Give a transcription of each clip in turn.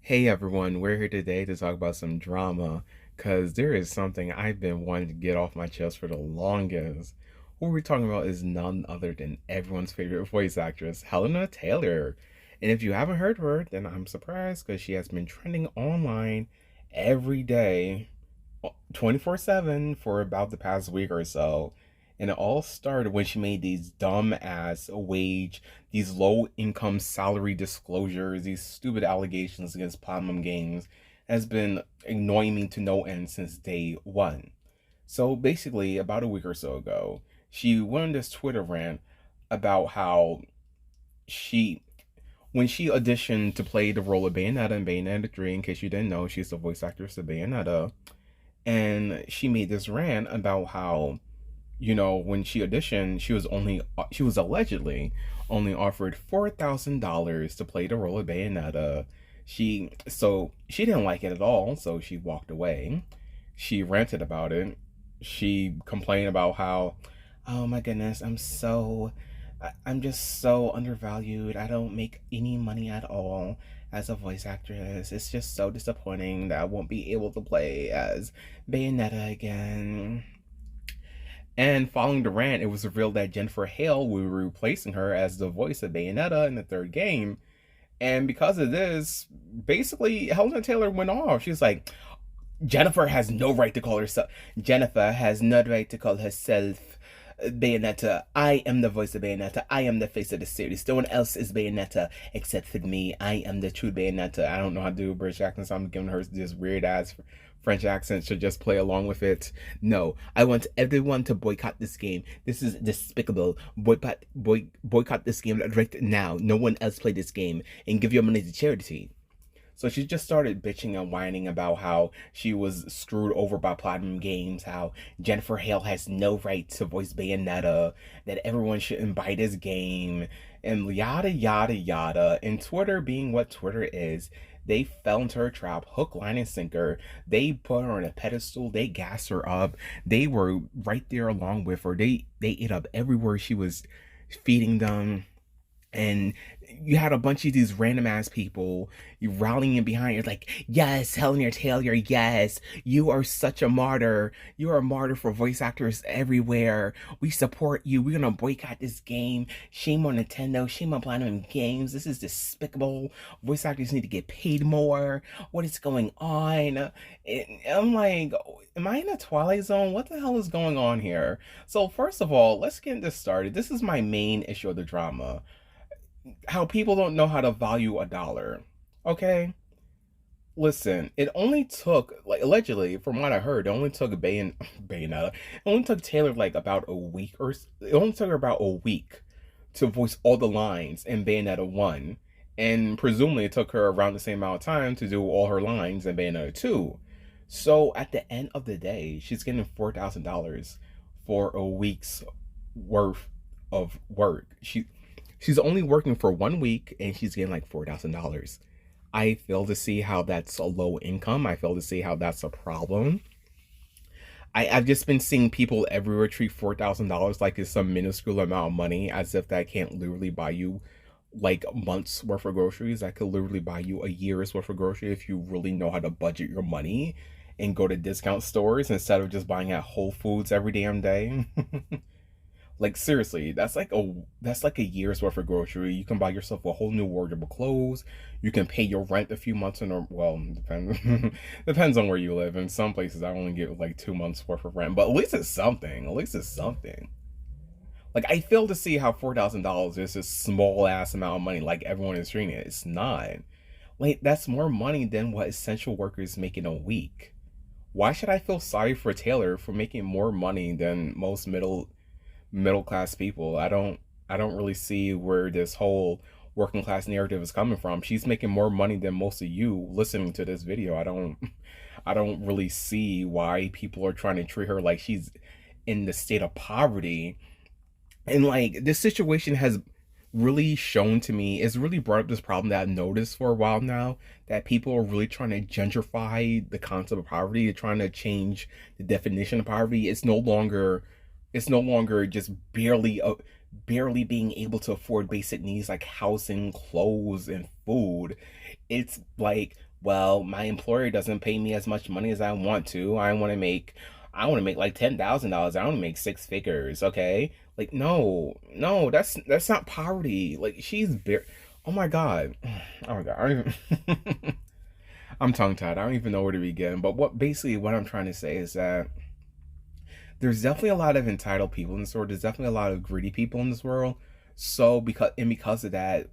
Hey everyone, we're here today to talk about some drama because there is something I've been wanting to get off my chest for the longest. What we're talking about is none other than everyone's favorite voice actress, Helena Taylor. And if you haven't heard of her, then I'm surprised because she has been trending online every day 24/7 for about the past week or so. And it all started when she made these dumb ass these low income salary disclosures, these stupid allegations against Platinum Games has been annoying me to no end since day one. So basically, about a week or so ago, she went on this Twitter rant about how she when she auditioned to play the role of Bayonetta in Bayonetta 3, in case you didn't know, she's the voice actress of Bayonetta, and she made this rant about how when she auditioned she was allegedly only offered $4,000 to play the role of Bayonetta. She didn't like it at all, so she walked away. She ranted about it. She complained about how, oh my goodness, I'm just so undervalued. I don't make any money at all as a voice actress. It's just so disappointing that I won't be able to play as Bayonetta again. And following the rant, it was revealed that Jennifer Hale will be replacing her as the voice of Bayonetta in the third game. And because of this, basically, Helena Taylor went off. She was like, Jennifer has no right to call herself. Jennifer has no right to call herself Bayonetta. I am the voice of Bayonetta. I am the face of the series. No one else is Bayonetta except for me. I am the true Bayonetta. I don't know how to do a British accent, so I'm giving her this weird ass French accent to just play along with it. No, I want everyone to boycott this game. This is despicable. Boycott this game right now. No one else play this game and give your money to charity. So she just started bitching and whining about how she was screwed over by Platinum Games, how Jennifer Hale has no right to voice Bayonetta, that everyone shouldn't buy this game, and yada yada yada. And Twitter being what Twitter is, they fell into her trap, hook, line, and sinker. They put her on a pedestal. They gassed her up. They were right there along with her. They ate up everywhere she was feeding them, and you had a bunch of these random ass people you rallying behind you like, yes, Helena Taylor, yes, you are such a martyr. You are a martyr for voice actors everywhere. We support you. We're gonna boycott this game. Shame on Nintendo. Shame on Platinum Games. This is despicable. Voice actors need to get paid more. What is going on? I'm like, am I in a Twilight Zone? What the hell is going on here? So first of all, let's get this started. This is my main issue of the drama, how people don't know how to value a dollar. Okay? Listen, it only took, like, allegedly, from what I heard, it only took Bayonetta, it only took Taylor, like, about a week, it only took her about a week to voice all the lines in Bayonetta 1. And presumably it took her around the same amount of time to do all her lines in Bayonetta 2. So at the end of the day, she's getting $4,000 for a week's worth of work. She's only working for 1 week and she's getting like $4,000. I fail to see how that's a low income. I fail to see how that's a problem. I've just been seeing people everywhere treat $4,000 like it's some minuscule amount of money, as if that can't literally buy you like months worth of groceries. That could literally buy you a year's worth of groceries if you really know how to budget your money and go to discount stores instead of just buying at Whole Foods every damn day. Like, seriously, that's like a year's worth of grocery. You can buy yourself a whole new wardrobe of clothes. You can pay your rent a few months in a, well, depends depends on where you live. In some places I only get like 2 months worth of rent, but at least it's something. At least it's something. Like, I fail to see how $4,000 is a small ass amount of money like everyone is treating it. It's not. Like, that's more money than what essential workers make in a week. Why should I feel sorry for Taylor for making more money than most middle class people? I don't really see where this whole working class narrative is coming from. She's making more money than most of you listening to this video. I don't really see why people are trying to treat her like she's in the state of poverty. And like, this situation has really shown to me, it's really brought up this problem that I've noticed for a while now, that people are really trying to gentrify the concept of poverty. They're trying to change the definition of poverty. It's no longer just barely being able to afford basic needs like housing, clothes, and food. It's like well, my employer doesn't pay me as much money as I want to. I want to make like $10,000. I want to make six figures, okay? Like, no, no, that's not poverty. Like, oh my God. Oh my God. I don't even I'm tongue tied. I don't even know where to begin. But what I'm trying to say is that there's definitely a lot of entitled people in this world. There's definitely a lot of greedy people in this world. So because of that,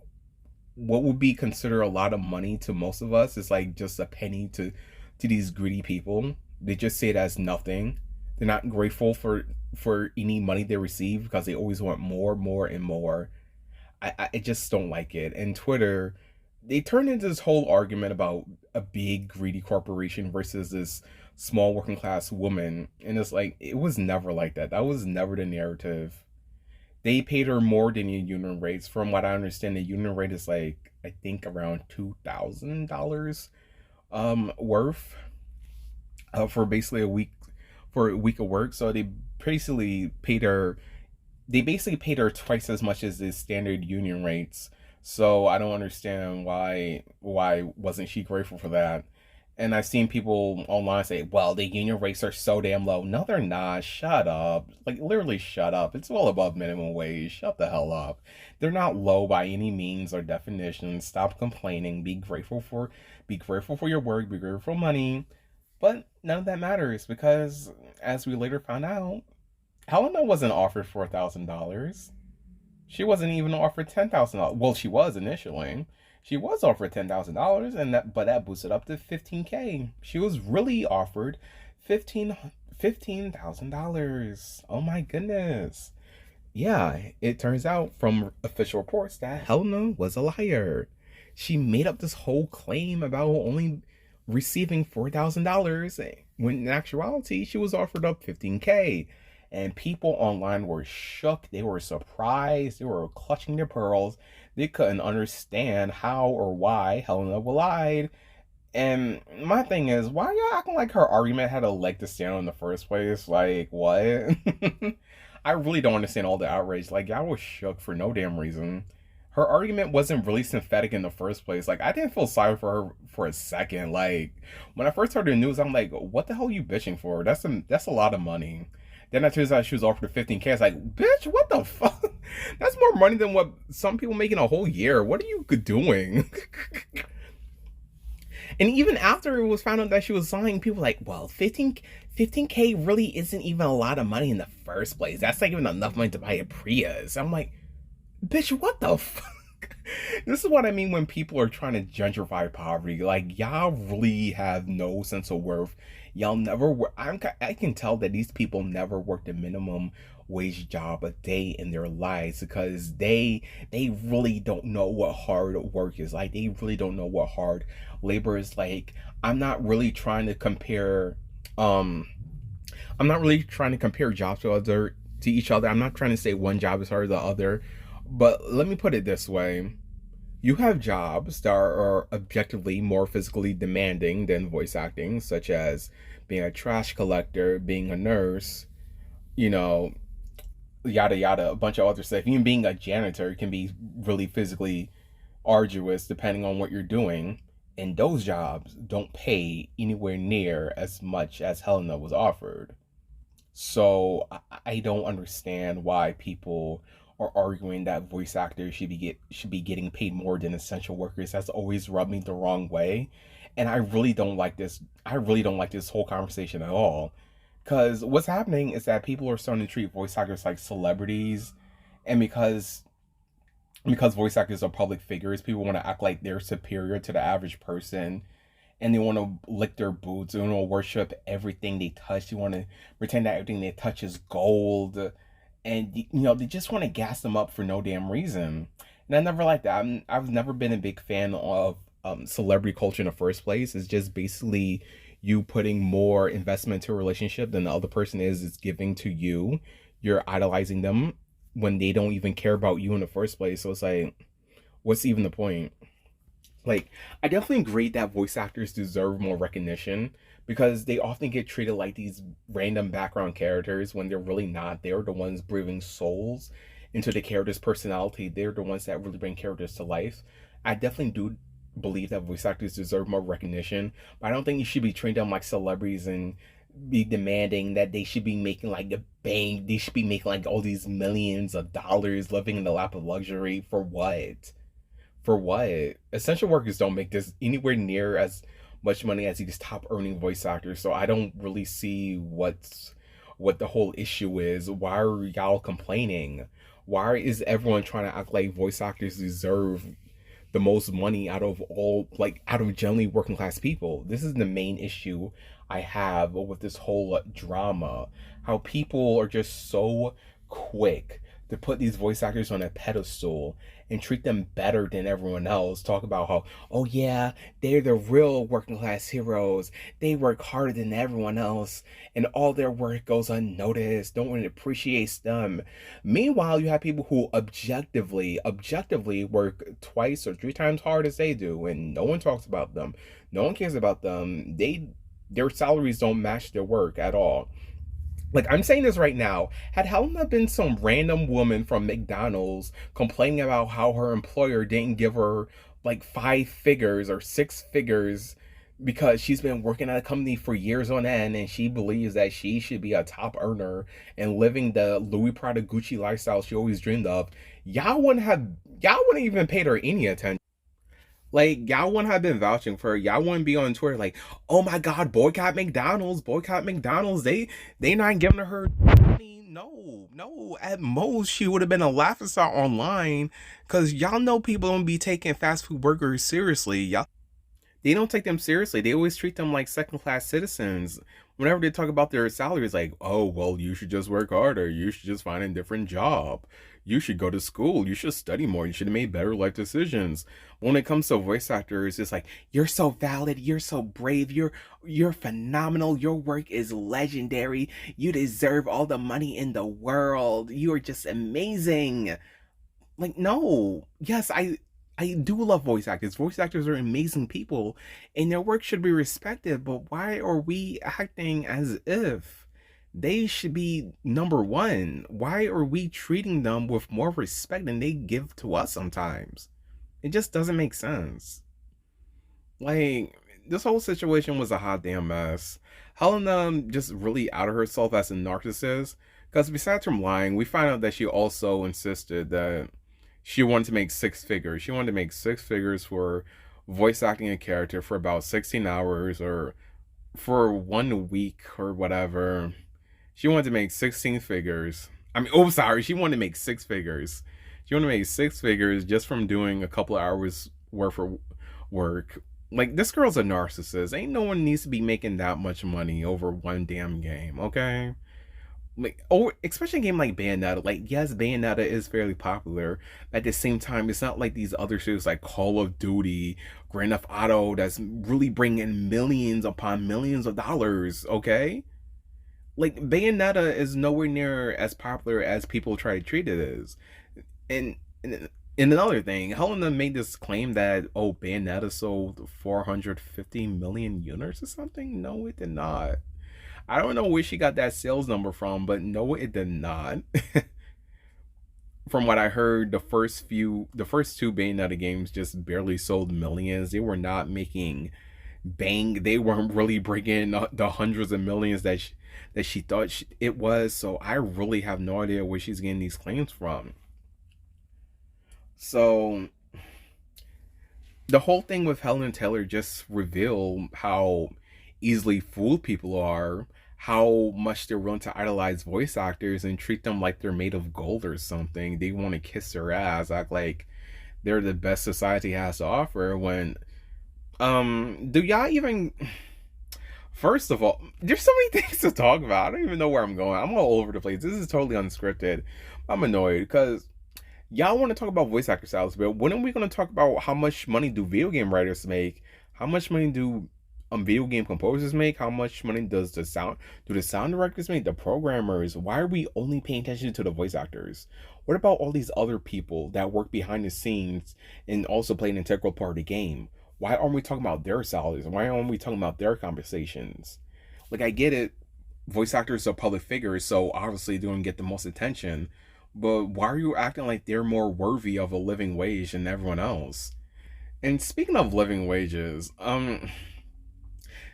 what would be considered a lot of money to most of us is like just a penny to these greedy people. They just see it as nothing. They're not grateful for any money they receive because they always want more, more, and more. I just don't like it. And Twitter, they turned into this whole argument about a big greedy corporation versus this small working class woman, and it's like it was never like that. That was never the narrative. They paid her more than the union rates. From what I understand, the union rate is like I think around $2,000 worth for basically a week of work. So they basically paid her twice as much as the standard union rates. So I don't understand why wasn't she grateful for that. And I've seen people online say, well, the union rates are so damn low. No, they're not. Shut up. Like, literally, shut up. It's well above minimum wage. Shut the hell up. They're not low by any means or definition. Stop complaining. Be grateful for your work. Be grateful for money. But none of that matters because, as we later found out, Helena wasn't offered $4,000. She wasn't even offered $10,000. Well, she was initially. She was offered $10,000, but that boosted up to 15K. She was really offered $15,000. Oh my goodness. Yeah, it turns out from official reports that Helena was a liar. She made up this whole claim about only receiving $4,000 when in actuality she was offered up 15K. And people online were shook. They were surprised. They were clutching their pearls. They couldn't understand how or why Helena lied. And my thing is, why are y'all acting like her argument had a leg to stand on in the first place? Like, what? I really don't understand all the outrage. Like, y'all was shook for no damn reason. Her argument wasn't really synthetic in the first place. Like, I didn't feel sorry for her for a second. Like, when I first heard the news, I'm like, what the hell are you bitching for? That's a lot of money. Then it turns out she was offered 15K. It's like, bitch, what the fuck? That's more money than what some people make in a whole year. What are you doing? And even after it was found out that she was lying, people were like, well, 15K really isn't even a lot of money in the first place. That's not even enough money to buy a Prius. I'm like, bitch, what the fuck? This is what I mean when people are trying to gentrify poverty. Like, y'all really have no sense of worth. Y'all never work. I can tell that these people never worked a minimum wage job a day in their lives because they really don't know what hard work is like. They really don't know what hard labor is like. I'm not really trying to compare jobs to each other. I'm not trying to say one job is harder than the other. But let me put it this way. You have jobs that are objectively more physically demanding than voice acting, such as being a trash collector, being a nurse, you know, yada yada, a bunch of other stuff. Even being a janitor can be really physically arduous depending on what you're doing. And those jobs don't pay anywhere near as much as Helena was offered. So I don't understand why people are arguing that voice actors should be getting paid more than essential workers. That's always rubbed me the wrong way, and I really don't like this. I really don't like this whole conversation at all. Because what's happening is that people are starting to treat voice actors like celebrities, and because voice actors are public figures, people want to act like they're superior to the average person, and they want to lick their boots. They want to worship everything they touch. They want to pretend that everything they touch is gold, and they just want to gas them up for no damn reason. And I never liked that. I've never been a big fan of celebrity culture in the first place. It's just basically you putting more investment into a relationship than the other person is giving to you. You're idolizing them when they don't even care about you in the first place. So it's like, what's even the point? Like, I definitely agree that voice actors deserve more recognition because they often get treated like these random background characters when they're really not. They're the ones breathing souls into the character's personality. They're the ones that really bring characters to life. I definitely do believe that voice actors deserve more recognition, but I don't think you should be treating them like celebrities and be demanding that they should be making like the bank. They should be making like all these millions of dollars, living in the lap of luxury. For what? For what? Essential workers don't make this anywhere near as much money as these top earning voice actors. So I don't really see what the whole issue is. Why are y'all complaining? Why is everyone trying to act like voice actors deserve the most money out of all, like out of generally working class people? This is the main issue I have with this whole drama. How people are just so quick to put these voice actors on a pedestal and treat them better than everyone else. Talk about how, oh yeah, they're the real working class heroes. They work harder than everyone else, and all their work goes unnoticed. No one appreciates them. Meanwhile, you have people who objectively work twice or three times hard as they do, and no one talks about them. No one cares about them. Their salaries don't match their work at all. Like, I'm saying this right now. Had Helena been some random woman from McDonald's complaining about how her employer didn't give her like 5 figures or 6 figures because she's been working at a company for years on end and she believes that she should be a top earner and living the Louis Prada Gucci lifestyle she always dreamed of, y'all wouldn't even paid her any attention. Like, y'all wouldn't have been vouching for her. Y'all wouldn't be on Twitter like, oh my god, boycott McDonald's, boycott McDonald's. They not giving her money. No, no. At most, she would have been a laughing stock online. Cause y'all know people don't be taking fast food workers seriously. Y'all, they don't take them seriously. They always treat them like second class citizens. Whenever they talk about their salaries, like, oh, well, you should just work harder. You should just find a different job. You should go to school. You should study more. You should have made better life decisions. When it comes to voice actors, it's like, you're so valid. You're so brave. You're phenomenal. Your work is legendary. You deserve all the money in the world. You are just amazing. Like, no. Yes, I do love voice actors. Voice actors are amazing people and their work should be respected, but why are we acting as if they should be number one? Why are we treating them with more respect than they give to us sometimes? It just doesn't make sense. Like, this whole situation was a hot damn mess. Helena just really outed herself as a narcissist. Because besides from lying, we find out that she also insisted that she wanted to make 6 figures. She wanted to make 6 figures for voice acting a character for about 16 hours or for 1 week or whatever. She wanted to make 16 figures. I mean, oh, sorry. She wanted to make 6 figures. She wanted to make 6 figures just from doing a couple of hours worth of work. Like, this girl's a narcissist. Ain't no one needs to be making that much money over one damn game, okay? Like, oh, especially a game like Bayonetta. Like, yes, Bayonetta is fairly popular. At the same time, it's not like these other shows like Call of Duty, Grand Theft Auto, that's really bringing in millions upon millions of dollars, okay? Like, Bayonetta is nowhere near as popular as people try to treat it as. And another thing, Helena made this claim that, oh, Bayonetta sold 450 million units or something. No, it did not. I don't know where she got that sales number from, but no, it did not. From what I heard, the first two Bayonetta games just barely sold millions. They were not making bang. They weren't really bringing the hundreds of millions that she thought it was. So I really have no idea where she's getting these claims from. So the whole thing with Helen Taylor just revealed how easily fooled people are, how much they're willing to idolize voice actors and treat them like they're made of gold or something. They want to kiss their ass, act like they're the best society has to offer when do y'all even, first of all, there's so many things to talk about. I don't even know where I'm going. I'm all over the place. This is totally unscripted. I'm annoyed because y'all want to talk about voice actor salaries, but when are we going to talk about how much money do video game writers make? How much money do video game composers make? How much money does the sound directors make? The programmers? Why are we only paying attention to the voice actors? What about all these other people that work behind the scenes and also play an integral part of the game? Why aren't we talking about their salaries? Why aren't we talking about their compensations? Like, I get it, voice actors are public figures, so obviously they're gonna get the most attention, but why are you acting like they're more worthy of a living wage than everyone else? And speaking of living wages,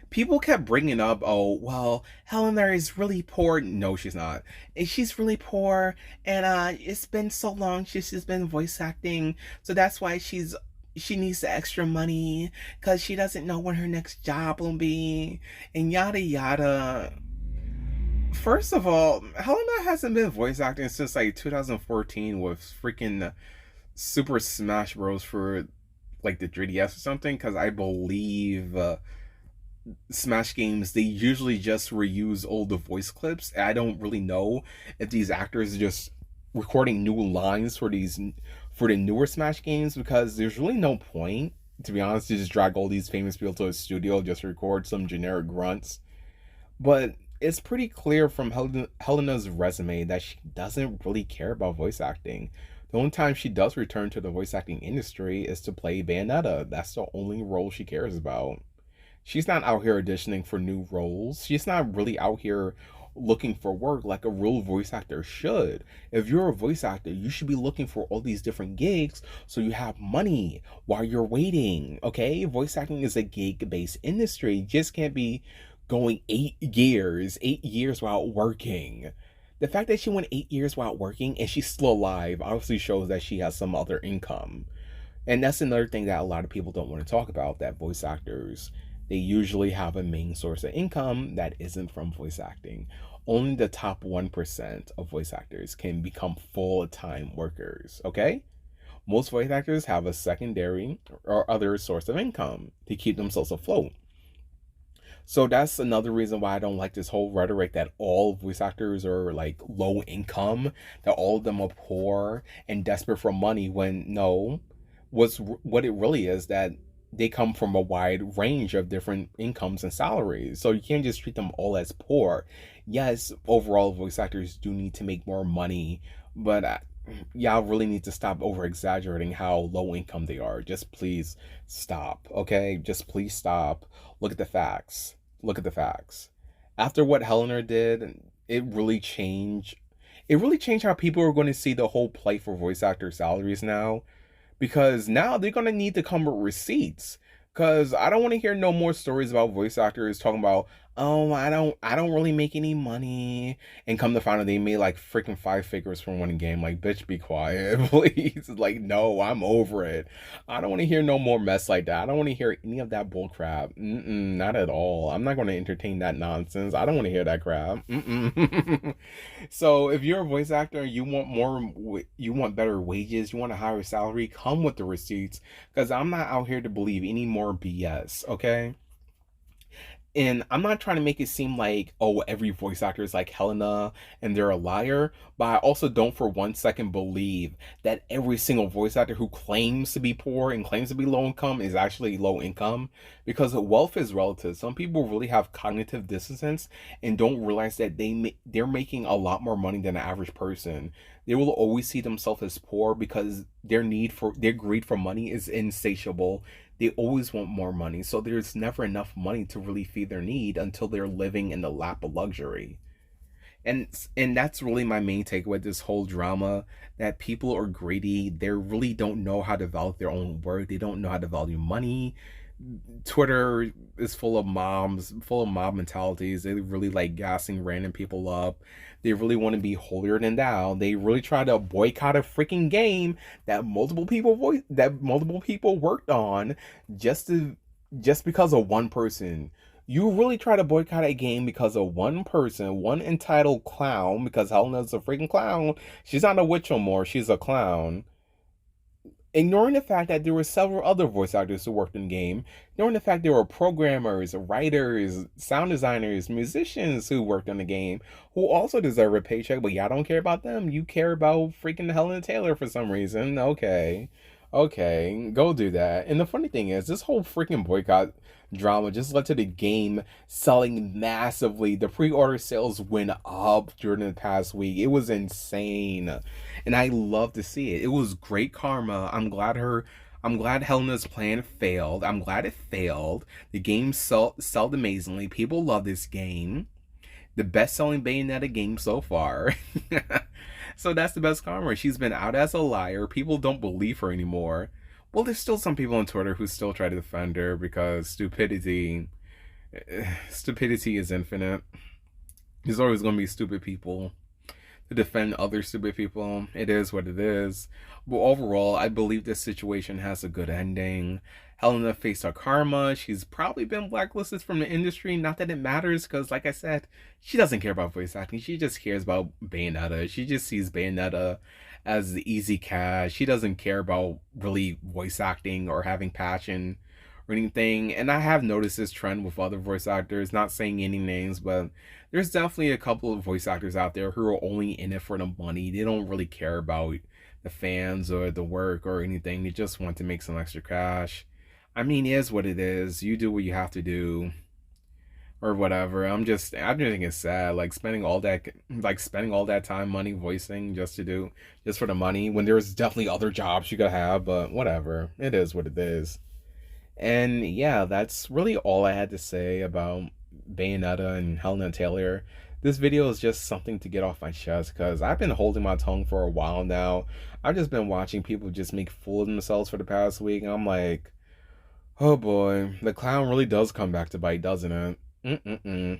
people kept bringing up, oh, well, Helena is really poor. No, she's not. And she's really poor, and it's been so long she's been voice acting, so that's why she needs the extra money because she doesn't know when her next job will be, and yada yada. First of all, Helena hasn't been voice acting since like 2014 with freaking Super Smash Bros. For like the 3DS or something, because I believe Smash games, they usually just reuse old voice clips. I don't really know if these actors are just recording new lines for the newer Smash games, because there's really no point, to be honest, to just drag all these famous people to a studio just record some generic grunts. But it's pretty clear from Helena's resume that she doesn't really care about voice acting. The only time she does return to the voice acting industry is to play Bayonetta. That's the only role she cares about. She's not out here auditioning for new roles. She's not really out here looking for work like a real voice actor should. If you're a voice actor, you should be looking for all these different gigs so you have money while you're waiting. Okay? Voice acting is a gig based industry. You just can't be going 8 years without working. The fact that she went 8 years without working and she's still alive obviously shows that she has some other income. And that's another thing that a lot of people don't want to talk about, that voice actors, they usually have a main source of income that isn't from voice acting. Only the top 1% of voice actors can become full-time workers, okay? Most voice actors have a secondary or other source of income to keep themselves afloat. So that's another reason why I don't like this whole rhetoric that all voice actors are like low income, that all of them are poor and desperate for money, when no, what it really is that they come from a wide range of different incomes and salaries. So you can't just treat them all as poor. Yes, overall voice actors do need to make more money, but y'all really need to stop over exaggerating how low income they are. Just please stop, okay? Just please stop. Look at the facts. Look at the facts. After what Helena did, it really changed. It really changed how people are going to see the whole play for voice actor salaries now, because now they're gonna need to come with receipts. Cause I don't want to hear no more stories about voice actors talking about, oh, I don't really make any money, and come to find out they made like freaking five figures from one game. Like, bitch, be quiet, please. Like, no, I'm over it. I don't want to hear no more mess like that. I don't want to hear any of that bull crap. Not at all. I'm not going to entertain that nonsense. I don't want to hear that crap. So if you're a voice actor, you want you want better wages, you want a higher salary, come with the receipts, because I'm not out here to believe any more BS, okay? And I'm not trying to make it seem like, oh, every voice actor is like Helena and they're a liar, but I also don't for 1 second believe that every single voice actor who claims to be poor and claims to be low income is actually low income, because wealth is relative. Some people really have cognitive dissonance and don't realize that they're making a lot more money than an average person. They will always see themselves as poor because their greed for money is insatiable. They always want more money, so there's never enough money to really feed their need until they're living in the lap of luxury. And that's really my main take with this whole drama, that people are greedy. They really don't know how to value their own worth. They don't know how to value money. Twitter is full of mob mentalities. They really like gassing random people up. They really want to be holier than thou. They really try to boycott a freaking game that multiple people worked on, just to just because of one person. You really try to boycott a game because of one person, one entitled clown, because Helena's a freaking clown. She's not a witch no more, she's a clown. Ignoring the fact that there were several other voice actors who worked in the game, ignoring the fact there were programmers, writers, sound designers, musicians who worked on the game, who also deserve a paycheck, but y'all don't care about them. You care about freaking Helena Taylor for some reason. Okay. Okay, go do that. And the funny thing is, this whole freaking boycott drama just led to the game selling massively. The pre-order sales went up during the past week. It was insane. And I love to see it. It was great karma. I'm glad Helena's plan failed. I'm glad it failed. The game sold amazingly. People love this game. The best-selling Bayonetta game so far. So that's the best karma. She's been out as a liar. People don't believe her anymore. Well, there's still some people on Twitter who still try to defend her because stupidity is infinite. There's always going to be stupid people to defend other stupid people. It is what it is. But overall, I believe this situation has a good ending. Helena faced her karma. She's probably been blacklisted from the industry. Not that it matters, because, like I said, she doesn't care about voice acting. She just cares about Bayonetta. She just sees Bayonetta as the easy cash. She doesn't care about really voice acting or having passion or anything. And I have noticed this trend with other voice actors, not saying any names, but there's definitely a couple of voice actors out there who are only in it for the money. They don't really care about the fans or the work or anything. They just want to make some extra cash. I mean, it is what it is. You do what you have to do or whatever. I just think it's sad, spending all that time, money voicing just for the money when there's definitely other jobs you could have, but whatever. It is what it is. And yeah, that's really all I had to say about Bayonetta and Helena Taylor. This video is just something to get off my chest because I've been holding my tongue for a while now. I've just been watching people just make fool of themselves for the past week, and I'm like, oh boy, the clown really does come back to bite, doesn't it? Mm-mm-mm.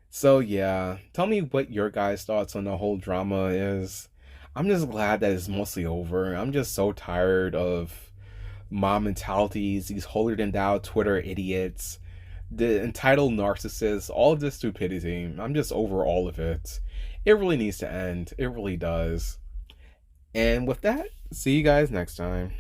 So yeah, tell me what your guys' thoughts on the whole drama is. I'm just glad that it's mostly over. I'm just so tired of mom mentalities, these holier than thou Twitter idiots, the entitled narcissists, all of this stupidity. I'm just over all of it. It really needs to end. It really does. And with that, see you guys next time.